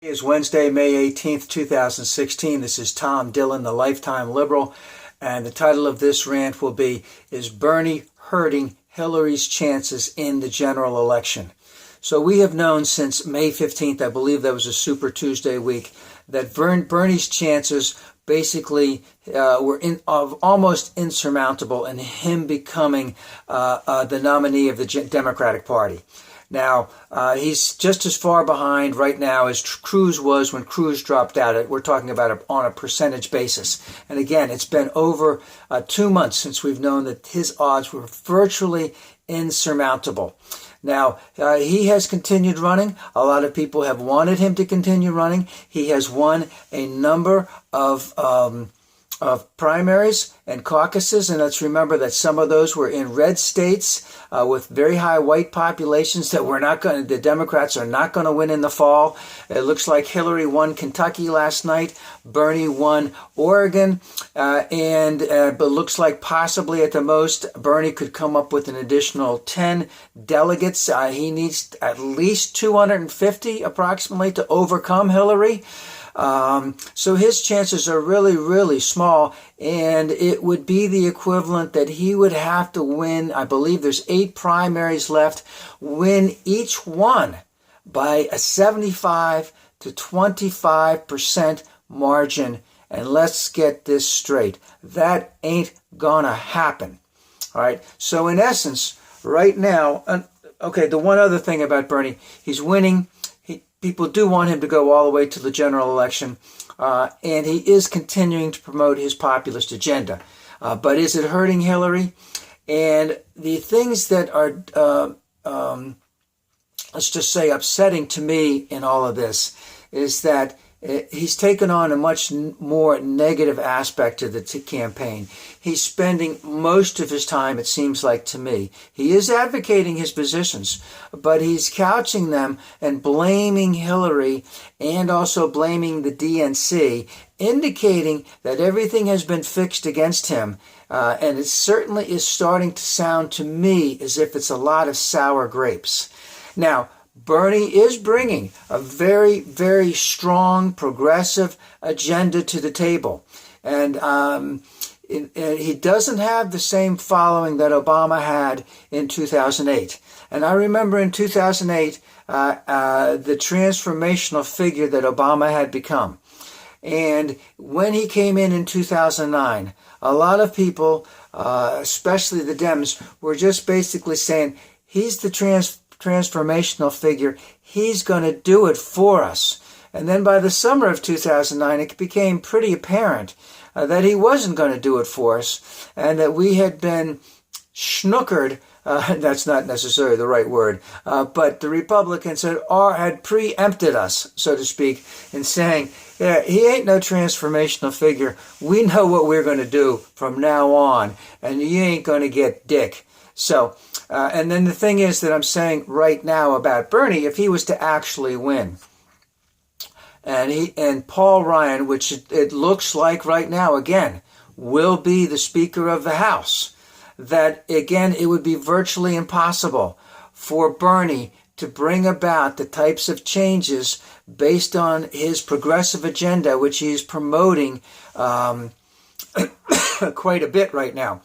It is Wednesday, May 18th, 2016. This is Tom Dillon, the Lifetime Liberal, and the title of this rant will be, Is Bernie Hurting Hillary's Chances in the General Election? So we have known since May 15th, I believe that was a Super Tuesday week, that Bernie's chances basically were almost insurmountable in him becoming the nominee of the Democratic Party. Now, he's just as far behind right now as Cruz was when Cruz dropped out. We're talking about on a percentage basis. And again, it's been over 2 months since we've known that his odds were virtually insurmountable. Now, he has continued running. A lot of people have wanted him to continue running. He has won a number of primaries and caucuses, and let's remember that some of those were in red states with very high white populations that the Democrats are not going to win in the fall. It looks like Hillary won Kentucky last night, Bernie won Oregon, but it looks like possibly at the most Bernie could come up with an additional 10 delegates. He needs at least 250 approximately to overcome Hillary. So his chances are really, really small, and it would be the equivalent that he would have to win, I believe there's 8 primaries left, win each one by a 75 to 25% margin. And let's get this straight. That ain't gonna happen. All right. So in essence, right now, the one other thing about Bernie, he's winning. People do want him to go all the way to the general election, and he is continuing to promote his populist agenda. But is it hurting Hillary? And the things that are, let's just say, upsetting to me in all of this is that he's taken on a much more negative aspect to the campaign. He's spending most of his time, it seems like to me. He is advocating his positions, but he's couching them and blaming Hillary and also blaming the DNC, indicating that everything has been fixed against him. And it certainly is starting to sound to me as if it's a lot of sour grapes. Now, Bernie is bringing a very, very strong progressive agenda to the table. And he doesn't have the same following that Obama had in 2008. And I remember in 2008, the transformational figure that Obama had become. And when he came in 2009, a lot of people, especially the Dems, were just basically saying, he's the transformational figure. He's going to do it for us. And then by the summer of 2009, it became pretty apparent that he wasn't going to do it for us, and that we had been snookered. That's not necessarily the right word, but the Republicans had preempted us, so to speak, in saying, yeah, he ain't no transformational figure. We know what we're going to do from now on, and you ain't going to get dick. So, and then the thing is that I'm saying right now about Bernie, if he was to actually win, and Paul Ryan, which it looks like right now, again, will be the Speaker of the House, that, again, it would be virtually impossible for Bernie to bring about the types of changes based on his progressive agenda, which he's promoting quite a bit right now.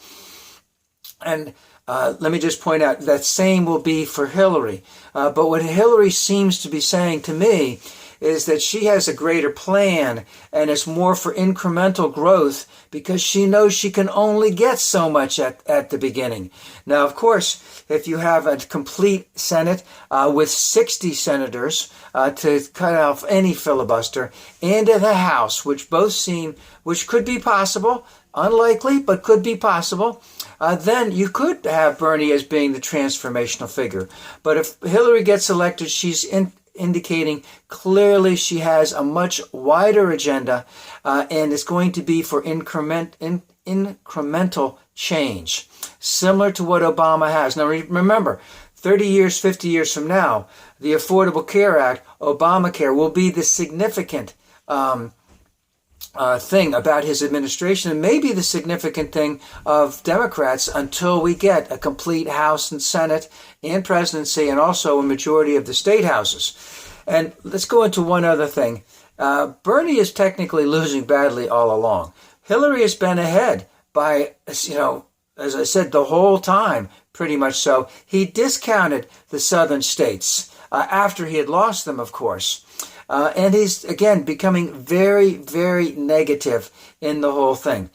And let me just point out that same will be for Hillary. But what Hillary seems to be saying to me is that she has a greater plan, and it's more for incremental growth because she knows she can only get so much at the beginning. Now, of course, if you have a complete Senate with 60 senators to cut off any filibuster, and in the House, which could be possible, unlikely, but could be possible, then you could have Bernie as being the transformational figure. But if Hillary gets elected, she's indicating clearly she has a much wider agenda, and it's going to be for incremental change, similar to what Obama has. Now remember, 30 years, 50 years from now, the Affordable Care Act, Obamacare, will be the significant thing about his administration, and maybe the significant thing of Democrats until we get a complete House and Senate and presidency, and also a majority of the state houses. And let's go into one other thing. Bernie is technically losing badly all along. Hillary has been ahead by, as I said, the whole time, pretty much so. He discounted the southern states after he had lost them, of course. And he's, again, becoming very, very negative in the whole thing.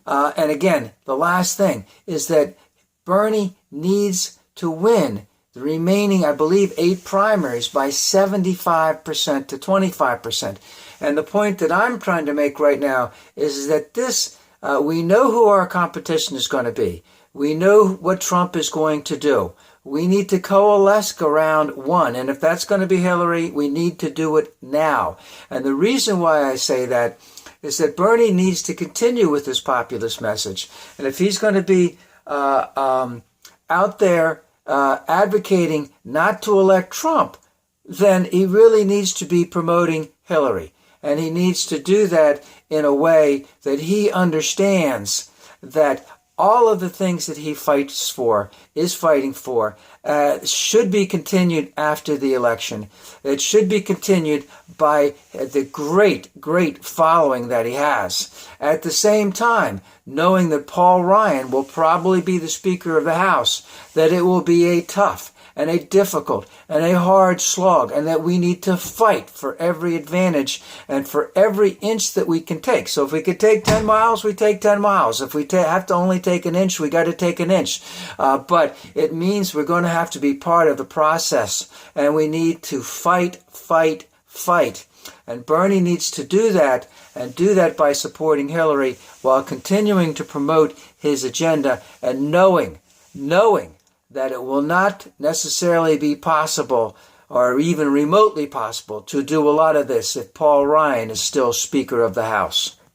And again, the last thing is that Bernie needs to win the remaining, I believe, 8 primaries by 75% to 25%. And the point that I'm trying to make right now is that this, we know who our competition is going to be. We know what Trump is going to do. We need to coalesce around one. And if that's going to be Hillary, we need to do it now. And the reason why I say that is that Bernie needs to continue with this populist message. And if he's going to be out there advocating not to elect Trump, then he really needs to be promoting Hillary. And he needs to do that in a way that he understands that all of the things that he fights for, is fighting for, should be continued after the election. It should be continued by the great, great following that he has. At the same time, knowing that Paul Ryan will probably be the Speaker of the House, that it will be a tough and a difficult and a hard slog, and that we need to fight for every advantage and for every inch that we can take. So if we could take 10 miles, we take 10 miles. If we have to only take an inch, we got to take an inch. But it means we're going to have to be part of the process, and we need to fight, fight, fight. And Bernie needs to do that, and do that by supporting Hillary while continuing to promote his agenda and knowing that it will not necessarily be possible or even remotely possible to do a lot of this if Paul Ryan is still Speaker of the House.